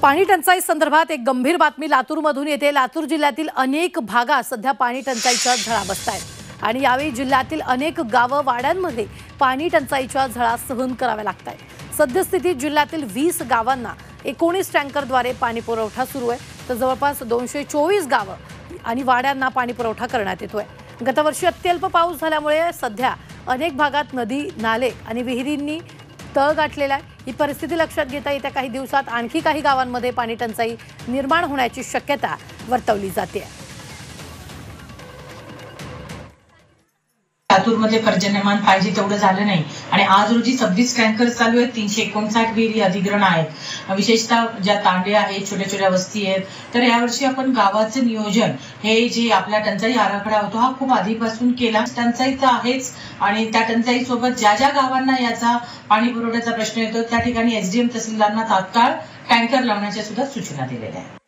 पाणी टंचाई संदर्भात एक गंभीर बातमी लातूरमधून येते। लातूर जिल्ह्यातील अनेक भागात सध्या पाणी टंचाईच्या झळा बसतायत आणि यावेळी जिल्ह्यातील अनेक गावं वाड्यांमध्ये पाणी टंचाईच्या झळा सहन कराव्या लागतायत। सद्यस्थितीत जिल्ह्यातील 20 गावांना 19 टँकरद्वारे पाणी पुरवठा सुरू आहे, तर जवळपास 224 गावं आणि वाड्यांना पाणी पुरवठा करण्यात येतोय। गतवर्षी अत्यल्प पाऊस झाल्यामुळे सध्या अनेक भागात नदी, नाले आणि विहिरींनी तळ गाठलेला आहे। ही परिस्थिती लक्षात घेता येत्या काही दिवसात आणखी काही गावांमध्ये पाणी टंचाई निर्माण होण्याची शक्यता वर्तवली जाते। लातूरमध्ये पर्जन्यमान पाहिजे तेवढं झालं नाही आणि आज रोजी 26 टँकर चालू आहेत, 359 विहिरी अधिग्रहण आहेत, विशेषतः ज्या तांडे आहेत, छोट्या छोट्या वस्ती आहेत। तर यावर्षी आपण गावाचं नियोजन हे जे आपला टंचाई आराखडा होतो हा खूप आधीपासून केला। टंचाईचा आहेच आणि त्या टंचाई सोबत ज्या ज्या गावांना याचा पाणी पुरवठ्याचा प्रश्न येतो त्या ठिकाणी एसडीएम तहसीलदारांना तात्काळ टँकर लावण्याच्या सुद्धा सूचना दिलेल्या आहेत।